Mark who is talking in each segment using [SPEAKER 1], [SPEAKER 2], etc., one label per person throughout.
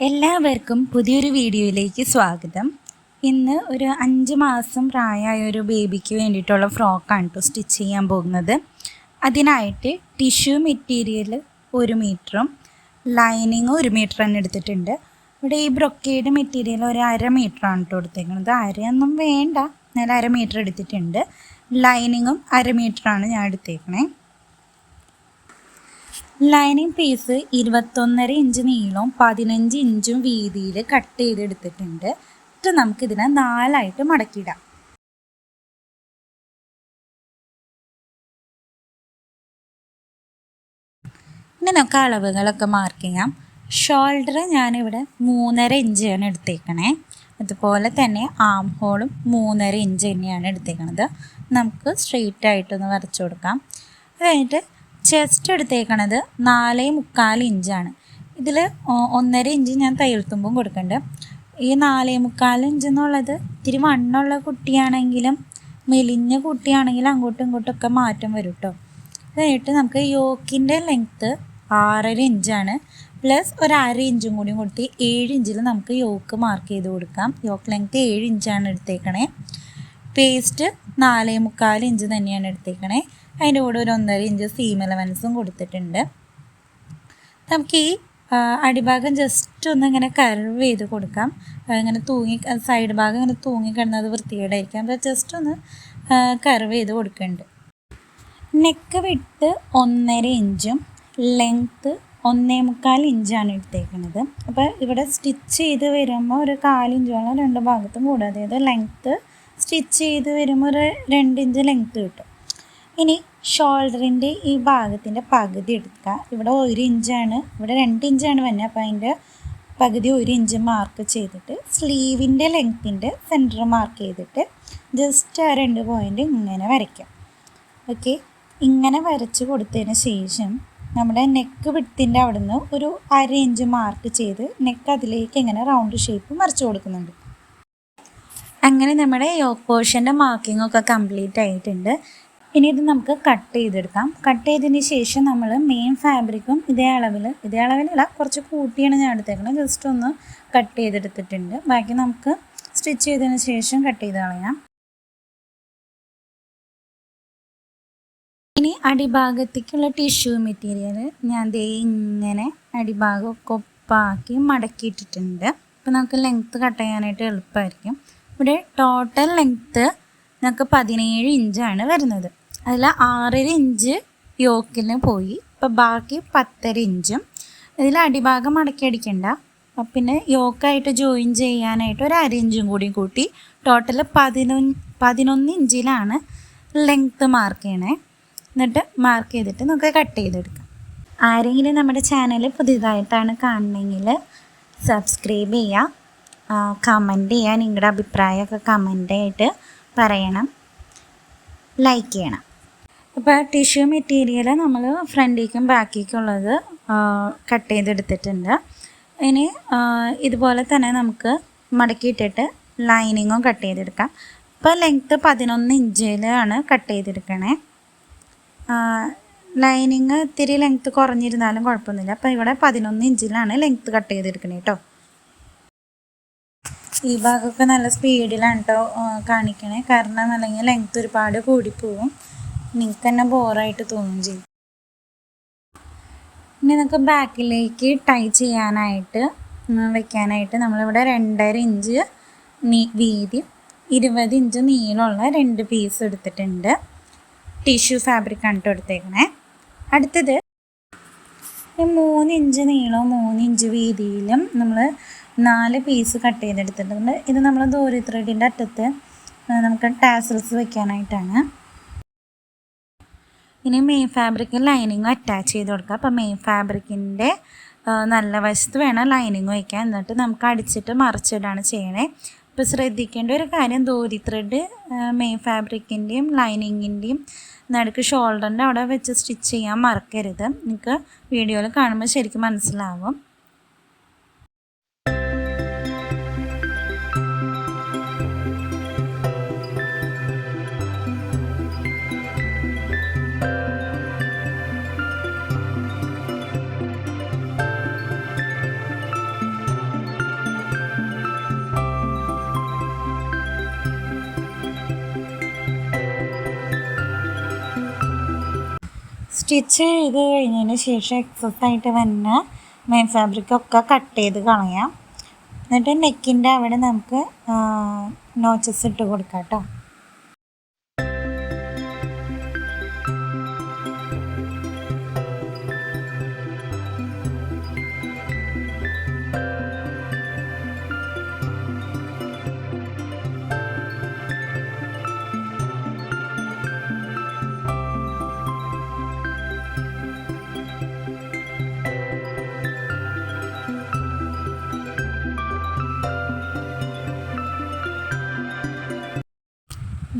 [SPEAKER 1] എല്ലാവർക്കും പുതിയൊരു വീഡിയോയിലേക്ക് സ്വാഗതം. ഇന്ന് ഒരു 5 മാസം പ്രായമായ ഒരു ബേബിക്ക് വേണ്ടിയിട്ടുള്ള ഫ്രോക്കാണ് കേട്ടോ സ്റ്റിച്ച് ചെയ്യാൻ പോകുന്നത്. അതിനായിട്ട് ടിഷ്യൂ മെറ്റീരിയൽ 1 മീറ്ററും ലൈനിങ് 1 മീറ്റർ തന്നെ എടുത്തിട്ടുണ്ട്. ഇവിടെ ഈ ബ്രൊക്കേഡ് മെറ്റീരിയൽ ഒരു 1/2 മീറ്ററാണ് കേട്ടോ എടുത്തേക്കുന്നത്. അരയൊന്നും വേണ്ട, ഞാൻ 1/2 മീറ്റർ എടുത്തിട്ടുണ്ട്. ലൈനിങ്ങും 1/2 മീറ്ററാണ് ഞാൻ എടുത്തേക്കണേ. ലൈനിങ് പീസ് 21.5 ഇഞ്ച് നീളവും 15 ഇഞ്ചും വീതിയിൽ കട്ട് ചെയ്തെടുത്തിട്ടുണ്ട്. എന്നിട്ട് നമുക്കിതിനെ 4ആയിട്ട് മടക്കിയിടാം. ഇനി നമുക്ക് അളവുകളൊക്കെ മാർക്ക് ചെയ്യാം. ഷോൾഡർ ഞാനിവിടെ 3.5 ഇഞ്ചാണ് എടുത്തേക്കണേ. അതുപോലെ തന്നെ ആം ഹോളും 3.5 ഇഞ്ച് തന്നെയാണ് എടുത്തേക്കണത്. നമുക്ക് സ്ട്രെയിറ്റ് ആയിട്ടൊന്ന് വരച്ചു കൊടുക്കാം. അത് കഴിഞ്ഞിട്ട് ചെസ്റ്റ് എടുത്തേക്കണത് 4.25 ഇഞ്ചാണ്. ഇതിൽ 1.5 ഇഞ്ച് ഞാൻ തയ്യൽത്തുമ്പും കൊടുക്കുന്നുണ്ട്. ഈ 4.25 ഇഞ്ച് എന്നുള്ളത് ഇത്തിരി വണ്ണമുള്ള കുട്ടിയാണെങ്കിലും മെലിഞ്ഞ കുട്ടിയാണെങ്കിലും അങ്ങോട്ടും ഇങ്ങോട്ടൊക്കെ മാറ്റം വരും കേട്ടോ. അതായിട്ട് നമുക്ക് യോക്കിൻ്റെ ലെങ്ത്ത് 6.5 ഇഞ്ചാണ്. പ്ലസ് ഒരു 1/2 ഇഞ്ചും കൂടി കൊടുത്ത് 7 ഇഞ്ചിൽ നമുക്ക് യോക്ക് മാർക്ക് ചെയ്ത് കൊടുക്കാം. യോക്ക് ലെങ്ത്ത് 7 ഇഞ്ചാണ് എടുത്തേക്കണേ. പേസ്റ്റ് 4.25 ഇഞ്ച് തന്നെയാണ് എടുത്തേക്കണേ. അതിൻ്റെ കൂടെ ഒരു 1.5 ഇഞ്ച് സീം എലവൻസും കൊടുത്തിട്ടുണ്ട്. നമുക്ക് ഈ അടിഭാഗം ജസ്റ്റ് ഒന്ന് ഇങ്ങനെ കർവ് ചെയ്ത് കൊടുക്കാം. ഇങ്ങനെ സൈഡ് ഭാഗം ഇങ്ങനെ തൂങ്ങിക്കിടന്നത് വൃത്തികേടായിരിക്കാം. അപ്പോൾ ജസ്റ്റ് ഒന്ന് കർവ് ചെയ്ത് കൊടുക്കുന്നുണ്ട്. നെക്ക് വിട്ട് 1.5 ഇഞ്ചും ലെങ്ത്ത് 1.25 ഇഞ്ചാണ് എടുത്തേക്കുന്നത്. അപ്പോൾ ഇവിടെ സ്റ്റിച്ച് ചെയ്ത് വരുമ്പോൾ ഒരു 1/4 ഇഞ്ചോളം 2 ഭാഗത്തും കൂടാതെ അതായത് ലെങ്ത്ത് സ്റ്റിച്ച് ചെയ്ത് വരുമ്പോൾ ഒരു 2 ഇഞ്ച് ലെങ്ത്ത് കിട്ടും. ഇനി ഷോൾഡറിൻ്റെ ഈ ഭാഗത്തിൻ്റെ പകുതി എടുക്കുക. ഇവിടെ 1 ഇഞ്ചാണ്, ഇവിടെ 2 ഇഞ്ചാണ് വരുന്നത്. അപ്പോൾ അതിൻ്റെ പകുതി 1 ഇഞ്ച് മാർക്ക് ചെയ്തിട്ട് സ്ലീവിൻ്റെ ലെങ്ത്തിൻ്റെ സെൻറ്റർ മാർക്ക് ചെയ്തിട്ട് ജസ്റ്റ് ആ 2 പോയിൻ്റ് ഇങ്ങനെ വരയ്ക്കാം. ഓക്കെ, ഇങ്ങനെ വരച്ച് കൊടുത്തതിന് ശേഷം നമ്മുടെ നെക്ക് വിഡ്ത്തിൻ്റെ അവിടെ നിന്ന് ഒരു 1/2 ഇഞ്ച് മാർക്ക് ചെയ്ത് നെക്ക് അതിലേക്ക് ഇങ്ങനെ റൗണ്ട് ഷേപ്പ് മറിച്ച് കൊടുക്കുന്നുണ്ട്. അങ്ങനെ നമ്മുടെ യോക്ക് പോർഷൻ്റെ മാർക്കിങ്ങൊക്കെ കംപ്ലീറ്റ് ആയിട്ടുണ്ട്. ഇനി ഇത് നമുക്ക് കട്ട് ചെയ്തെടുക്കാം. കട്ട് ചെയ്തതിന് ശേഷം നമ്മൾ മെയിൻ ഫാബ്രിക്കും ഇതേ അളവിലല്ല, കുറച്ച് കൂട്ടിയാണ് ഞാൻ എടുത്തേക്കുന്നത്. ജസ്റ്റ് ഒന്ന് കട്ട് ചെയ്തെടുത്തിട്ടുണ്ട്. ബാക്കി നമുക്ക് സ്റ്റിച്ച് ചെയ്തതിന് ശേഷം കട്ട് ചെയ്ത് കളയാം. ഇനി അടിഭാഗത്തേക്കുള്ള ടിഷ്യൂ മെറ്റീരിയൽ ഞാൻ ദേ ഇങ്ങനെ അടിഭാഗമൊക്കെ ഒപ്പാക്കി മടക്കിയിട്ടിട്ടുണ്ട്. അപ്പോൾ നമുക്ക് ലെങ്ത്ത് കട്ട് ചെയ്യാനായിട്ട് എളുപ്പമായിരിക്കും. ഇവിടെ ടോട്ടൽ ലെങ്ത്ത് നമുക്ക് 17 ഇഞ്ചാണ് വരുന്നത്. അതിൽ 6.5 ഇഞ്ച് യോക്കിന് പോയി. ഇപ്പോൾ ബാക്കി 10.5 ഇഞ്ചും ഇതിൽ അടിഭാഗം മടക്കി അടിക്കണ്ട. പിന്നെ യോക്കായിട്ട് ജോയിൻ ചെയ്യാനായിട്ട് ഒരു 1/2 ഇഞ്ചും കൂടി കൂട്ടി ടോട്ടൽ 11 ഇഞ്ചിലാണ് ലെങ്ത്ത് മാർക്ക് ചെയ്യണേ. എന്നിട്ട് മാർക്ക് ചെയ്തിട്ട് നമുക്ക് കട്ട് ചെയ്തെടുക്കാം. ആരെങ്കിലും നമ്മുടെ ചാനൽ പുതിയതായിട്ടാണ് കാണണമെങ്കിൽ സബ്സ്ക്രൈബ് ചെയ്യുക, കമൻറ്റ് ചെയ്യുക, നിങ്ങളുടെ അഭിപ്രായമൊക്കെ കമൻ്റായിട്ട് പറയണം, ലൈക്ക് ചെയ്യണം. അപ്പോൾ ടിഷ്യൂ മെറ്റീരിയൽ നമ്മൾ ഫ്രണ്ടിലേക്കും ബാക്കിലേക്കും ഉള്ളത് കട്ട് ചെയ്തെടുത്തിട്ടുണ്ട്. ഇനി ഇതുപോലെ തന്നെ നമുക്ക് മടക്കിയിട്ടിട്ട് ലൈനിങ്ങും കട്ട് ചെയ്തെടുക്കാം. ഇപ്പോൾ ലെങ്ത്ത് 11 ഇഞ്ചിലാണ് കട്ട് ചെയ്തെടുക്കണേ. ലൈനിങ് ഇത്തിരി ലെങ്ത്ത് കുറഞ്ഞിരുന്നാലും കുഴപ്പമൊന്നുമില്ല. അപ്പോൾ ഇവിടെ 11 ഇഞ്ചിലാണ് ലെങ്ത്ത് കട്ട് ചെയ്തെടുക്കണേ കേട്ടോ. ഈ ഭാഗമൊക്കെ നല്ല സ്പീഡിലാണ് കേട്ടോ കാണിക്കണേ. കാരണം അല്ലെങ്കിൽ ലെങ്ത്ത് ഒരുപാട് കൂടിപ്പോവും, നിങ്ങൾക്ക് തന്നെ ബോറായിട്ട് തോന്നും ചെയ്യും. ഇനി നമുക്ക് ബാക്കിലേക്ക് ടൈ ചെയ്യാനായിട്ട് വെക്കാനായിട്ട് നമ്മളിവിടെ 2.5 ഇഞ്ച് വീതി 20 ഇഞ്ച് നീളമുള്ള 2 പീസ് എടുത്തിട്ടുണ്ട്. ടിഷ്യൂ ഫാബ്രിക്കാണ് കേട്ടോ എടുത്തേക്കണേ. അടുത്തത് 3 ഇഞ്ച് നീളവും 3 ഇഞ്ച് വീതിയിലും നമ്മൾ 4 പീസ് കട്ട് ചെയ്തെടുത്തിട്ടുണ്ട്. ഇത് നമ്മൾ ദോരി ത്രെഡിൻ്റെ അറ്റത്ത് നമുക്ക് ടാസൽസ് വെക്കാനായിട്ടാണ്. ഇനി മെയിൻ ഫാബ്രിക്കിൽ ലൈനിങ് അറ്റാച്ച് ചെയ്ത് കൊടുക്കുക. അപ്പോൾ മെയിൻ ഫാബ്രിക്കിൻ്റെ നല്ല വശത്ത് വേണം ലൈനിങ് വയ്ക്കാൻ. എന്നിട്ട് നമുക്ക് അടിച്ചിട്ട് മറിച്ചിടാണ് ചെയ്യണേ. ഇപ്പോൾ ശ്രദ്ധിക്കേണ്ട ഒരു കാര്യം, ദോരി ത്രെഡ് മെയിൻ ഫാബ്രിക്കിൻ്റെയും ലൈനിങ്ങിൻ്റെയും നടുക്ക് ഷോൾഡറിൻ്റെ അവിടെ വെച്ച് സ്റ്റിച്ച് ചെയ്യാൻ മറക്കരുത്. നിങ്ങൾക്ക് വീഡിയോയിൽ കാണുമ്പോൾ ശരിക്കും മനസ്സിലാവും. സ്റ്റിച്ച് ചെയ്ത് കഴിഞ്ഞതിന് ശേഷം എക്സസ് ആയിട്ട് വന്ന മെയിൻ ഫാബ്രിക്കൊക്കെ കട്ട് ചെയ്ത് കളയാം. എന്നിട്ട് നെക്കിൻ്റെ അവിടെ നമുക്ക് നോച്ചസ് ഇട്ട് കൊടുക്കാം കേട്ടോ.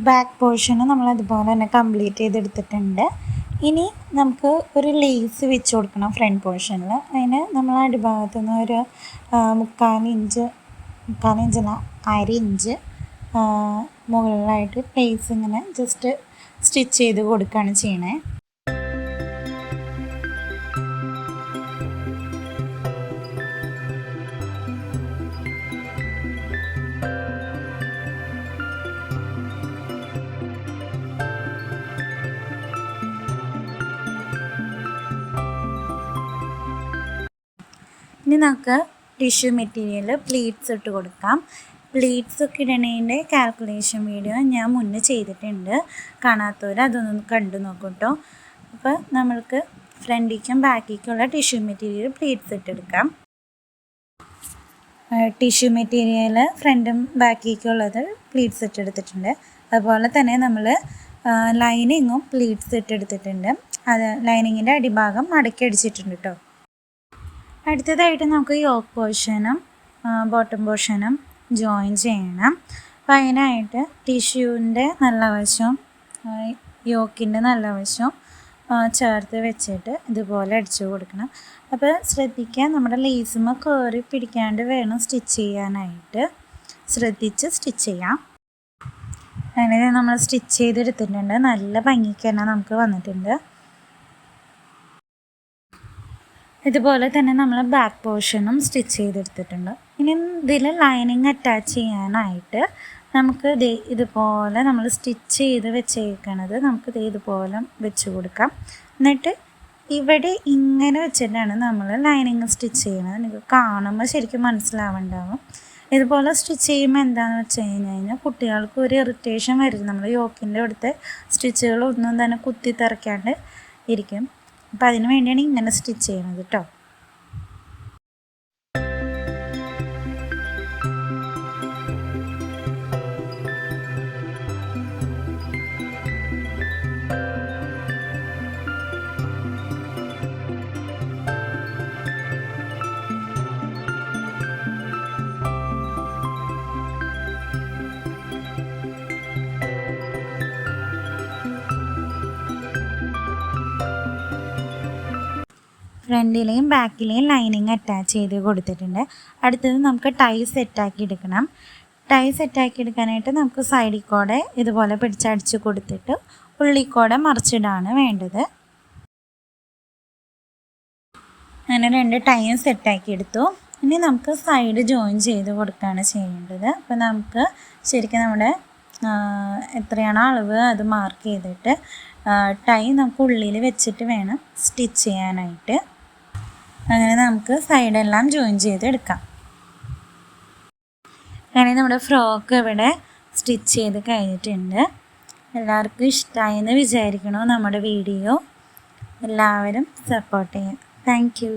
[SPEAKER 1] ബാക്ക് പോർഷന് നമ്മൾ അതുപോലെ തന്നെ കംപ്ലീറ്റ് ചെയ്തെടുത്തിട്ടുണ്ട്. ഇനി നമുക്ക് ഒരു ലേസ് വെച്ച് കൊടുക്കണം ഫ്രണ്ട് പോർഷനിൽ. അതിന് നമ്മൾ അടിഭാഗത്തു നിന്ന് ഒരു 1/4 ഇഞ്ചല്ല 1/2 ഇഞ്ച് മുകളിലായിട്ട് ലേസ് ഇങ്ങനെ ജസ്റ്റ് സ്റ്റിച്ച് ചെയ്ത് കൊടുക്കുകയാണ് ചെയ്യണേ. ഇനി നമുക്ക് ടിഷ്യൂ മെറ്റീരിയൽ പ്ലീറ്റ്സ് ഇട്ട് കൊടുക്കാം. പ്ലീറ്റ്സ് ഒക്കെ ഇടണതിൻ്റെ കാൽക്കുലേഷൻ വീഡിയോ ഞാൻ മുന്നേ ചെയ്തിട്ടുണ്ട്. കാണാത്തവർ അതൊന്ന് കണ്ടു നോക്കും കേട്ടോ. അപ്പോൾ നമ്മൾക്ക് ഫ്രണ്ടിലേക്കും ബാക്കിലേക്കുള്ള ടിഷ്യൂ മെറ്റീരിയൽ പ്ലീറ്റ്സ് ഇട്ടെടുക്കാം. ടിഷ്യൂ മെറ്റീരിയൽ ഫ്രണ്ടും ബാക്കിലേക്കുള്ളത് പ്ലീറ്റ്സ് ഇട്ടെടുത്തിട്ടുണ്ട്. അതുപോലെ തന്നെ നമ്മൾ ലൈനിങ്ങും പ്ലീറ്റ്സ് ഇട്ടെടുത്തിട്ടുണ്ട്. അത് ലൈനിങ്ങിൻ്റെ അടിഭാഗം മടക്കി അടിച്ചിട്ടുണ്ട് കേട്ടോ. അടുത്തതായിട്ട് നമുക്ക് യോക്ക് പോർഷനും ബോട്ടം പോർഷനും ജോയിൻ ചെയ്യണം. അപ്പോൾ അതിനായിട്ട് ടിഷ്യൂവിൻ്റെ നല്ല വശവും യോക്കിൻ്റെ നല്ല വശവും ചേർത്ത് വെച്ചിട്ട് ഇതുപോലെ അടിച്ചു കൊടുക്കണം. അപ്പോൾ ശ്രദ്ധിക്കുക, നമ്മുടെ ലേസുമ്മ കയറി പിടിക്കാണ്ട് വേണം സ്റ്റിച്ച് ചെയ്യാനായിട്ട്. ശ്രദ്ധിച്ച് സ്റ്റിച്ച് ചെയ്യാം. അങ്ങനെ നമ്മൾ സ്റ്റിച്ച് ചെയ്തെടുത്തിട്ടുണ്ട്. നല്ല ഭംഗിക്ക് തന്നെ നമുക്ക് വന്നിട്ടുണ്ട്. ഇതുപോലെ തന്നെ നമ്മൾ ബാക്ക് പോർഷനും സ്റ്റിച്ച് ചെയ്തെടുത്തിട്ടുണ്ട്. ഇനി ഇതിൽ ലൈനിങ് അറ്റാച്ച് ചെയ്യാനായിട്ട് നമുക്ക് ഇതുപോലെ നമ്മൾ സ്റ്റിച്ച് ചെയ്ത് വെച്ചേക്കണത് നമുക്ക് ഇതുപോലെ വെച്ച് കൊടുക്കാം. എന്നിട്ട് ഇവിടെ ഇങ്ങനെ വെച്ചിട്ടാണ് നമ്മൾ ലൈനിങ് സ്റ്റിച്ച് ചെയ്യുന്നത്. നിങ്ങൾക്ക് കാണുമ്പോൾ ശരിക്കും മനസ്സിലാവുന്നുണ്ടാവും. ഇതുപോലെ സ്റ്റിച്ച് ചെയ്യുമ്പോൾ എന്താണെന്ന് വെച്ച് കഴിഞ്ഞാൽ കുട്ടികൾക്ക് ഒരു ഇറിറ്റേഷൻ വരും. നമ്മൾ യോക്കിൻ്റെ അവിടുത്തെ സ്റ്റിച്ചുകളൊന്നും തന്നെ കുത്തി തിറക്കാണ്ട് ഇരിക്കും. അപ്പോൾ അതിന് വേണ്ടിയാണ് ഇങ്ങനെ സ്റ്റിച്ച് ചെയ്യുന്നത് കേട്ടോ. ഫ്രണ്ടിലെയും ബാക്കിലെയും ലൈനിങ് അറ്റാച്ച് ചെയ്ത് കൊടുത്തിട്ടുണ്ട്. അടുത്തത് നമുക്ക് ടൈ സെറ്റാക്കി എടുക്കണം. ടൈ സെറ്റാക്കി എടുക്കാനായിട്ട് നമുക്ക് സൈഡിൽ കൂടെ ഇതുപോലെ പിടിച്ചടിച്ച് കൊടുത്തിട്ട് ഉള്ളിൽ കൂടെ മറിച്ചിടാണ് വേണ്ടത്. അങ്ങനെ 2 ടൈയും സെറ്റാക്കി എടുത്തു. ഇനി നമുക്ക് സൈഡ് ജോയിൻ ചെയ്ത് കൊടുക്കുകയാണ് ചെയ്യേണ്ടത്. അപ്പോൾ നമുക്ക് ശരിക്കും നമ്മുടെ എത്രയാണോ അളവ് അത് മാർക്ക് ചെയ്തിട്ട് ടൈ നമുക്ക് ഉള്ളിൽ വെച്ചിട്ട് വേണം സ്റ്റിച്ച് ചെയ്യാനായിട്ട്. അങ്ങനെ നമുക്ക് സൈഡെല്ലാം ജോയിൻ ചെയ്തെടുക്കാം. അങ്ങനെ നമ്മുടെ ഫ്രോക്ക് ഇവിടെ സ്റ്റിച്ച് ചെയ്ത് കഴിഞ്ഞിട്ടുണ്ട്. എല്ലാവർക്കും ഇഷ്ടമായെന്ന് വിചാരിക്കണോ നമ്മുടെ വീഡിയോ. എല്ലാവരും സപ്പോർട്ട് ചെയ്യാം. Thank you.